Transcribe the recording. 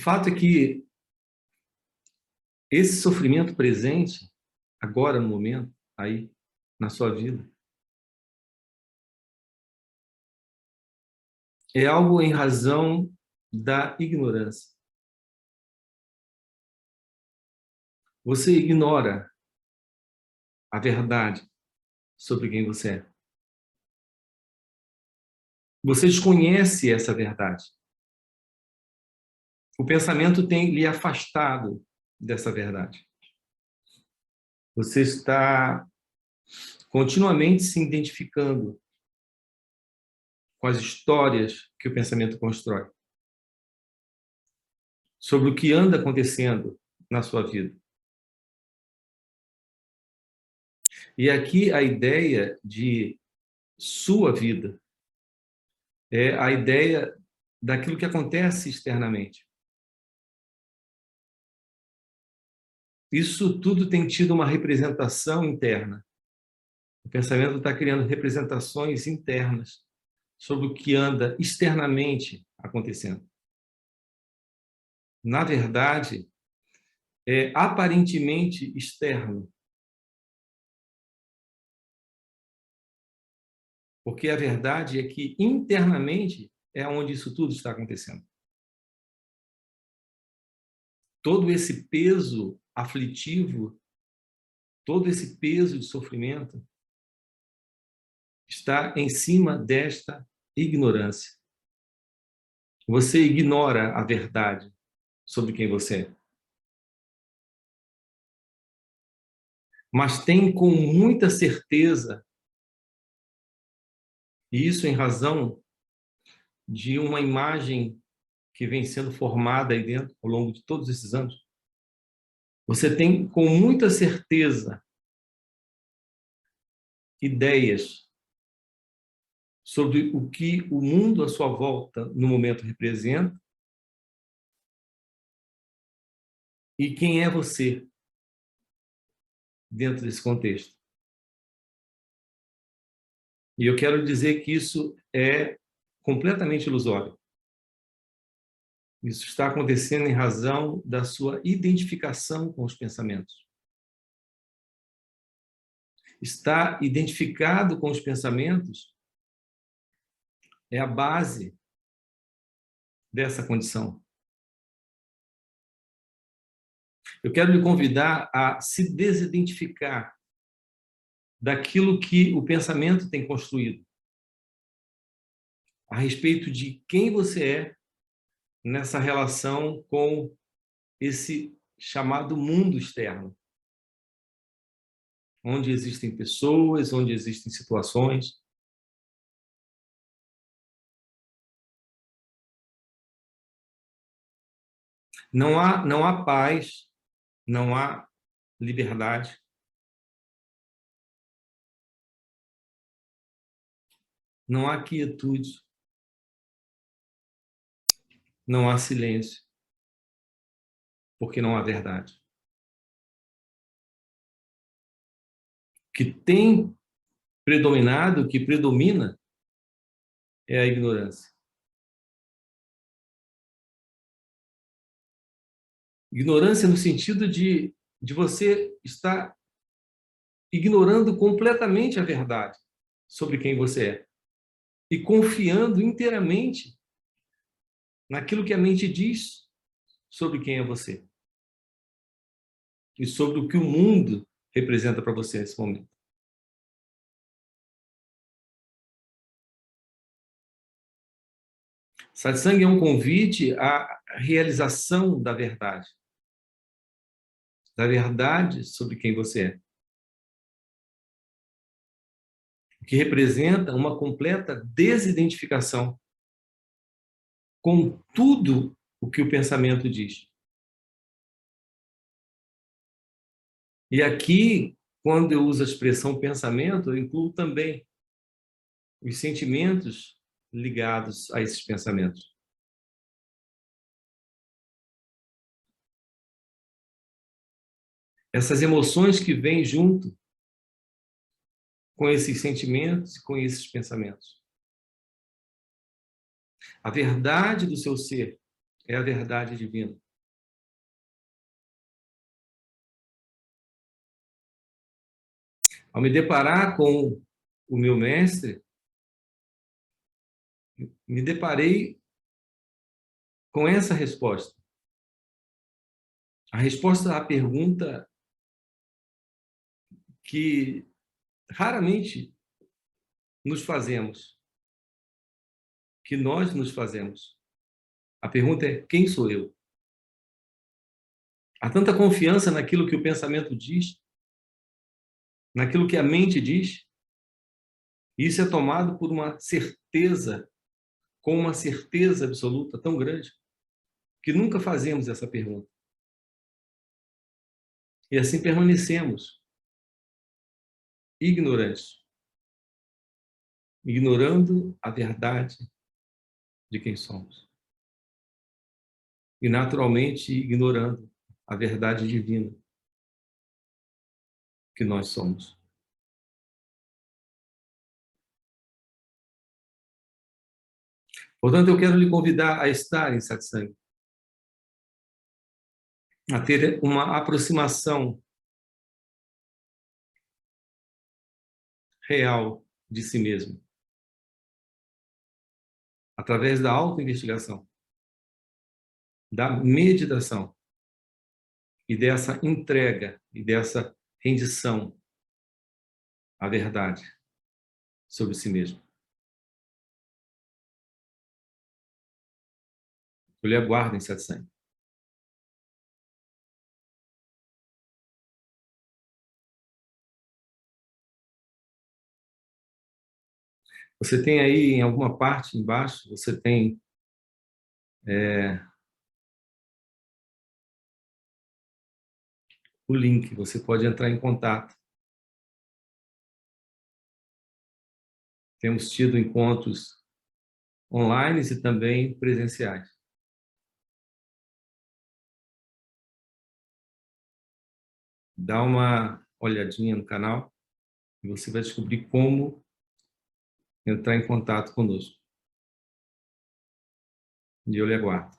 fato é que esse sofrimento presente, agora no momento, aí, na sua vida, é algo em razão da ignorância. Você ignora a verdade sobre quem você é. Você desconhece essa verdade. O pensamento tem lhe afastado dessa verdade. Você está continuamente se identificando com as histórias que o pensamento constrói sobre o que anda acontecendo na sua vida. E aqui a ideia de sua vida é a ideia daquilo que acontece externamente. Isso tudo tem tido uma representação interna. O pensamento está criando representações internas sobre o que anda externamente acontecendo. Na verdade, é aparentemente externo. Porque a verdade é que internamente é onde isso tudo está acontecendo. Todo esse peso aflitivo, todo esse peso de sofrimento está em cima desta ignorância. Você ignora a verdade sobre quem você é. Mas tem com muita certeza, e isso em razão de uma imagem que vem sendo formada aí dentro ao longo de todos esses anos, você tem com muita certeza ideias sobre o que o mundo à sua volta no momento representa e quem é você dentro desse contexto. E eu quero dizer que isso é completamente ilusório. Isso está acontecendo em razão da sua identificação com os pensamentos. Estar identificado com os pensamentos é a base dessa condição. Eu quero lhe convidar a se desidentificar daquilo que o pensamento tem construído a respeito de quem você é nessa relação com esse chamado mundo externo, onde existem pessoas, onde existem situações. Não há paz, não há liberdade. Não há quietude. Não há silêncio, porque não há verdade. O que tem predominado, o que predomina, é a ignorância. Ignorância no sentido de você estar ignorando completamente a verdade sobre quem você é e confiando inteiramente naquilo que a mente diz sobre quem é você e sobre o que o mundo representa para você nesse momento. Satsang é um convite à realização da verdade sobre quem você é, o que representa uma completa desidentificação com tudo o que o pensamento diz. E aqui, quando eu uso a expressão pensamento, eu incluo também os sentimentos ligados a esses pensamentos. Essas emoções que vêm junto com esses sentimentos e com esses pensamentos. A verdade do seu ser é a verdade divina. Ao me deparar com o meu mestre, me deparei com essa resposta. A resposta à pergunta que raramente nos fazemos, que nós nos fazemos. A pergunta é: quem sou eu? Há tanta confiança naquilo que o pensamento diz, naquilo que a mente diz, e isso é tomado por uma certeza, com uma certeza absoluta tão grande, que nunca fazemos essa pergunta. E assim permanecemos ignorantes, ignorando a verdade de quem somos. E naturalmente ignorando a verdade divina que nós somos. Portanto, eu quero lhe convidar a estar em satsang, a ter uma aproximação real de si mesmo, através da autoinvestigação, da meditação e dessa entrega e dessa rendição à verdade sobre si mesmo. Eu lhe aguardo em satsang. Você tem aí, em alguma parte embaixo, você tem o link, você pode entrar em contato. Temos tido encontros online e também presenciais. Dá uma olhadinha no canal e você vai descobrir como entrar em contato conosco. E eu lhe aguardo.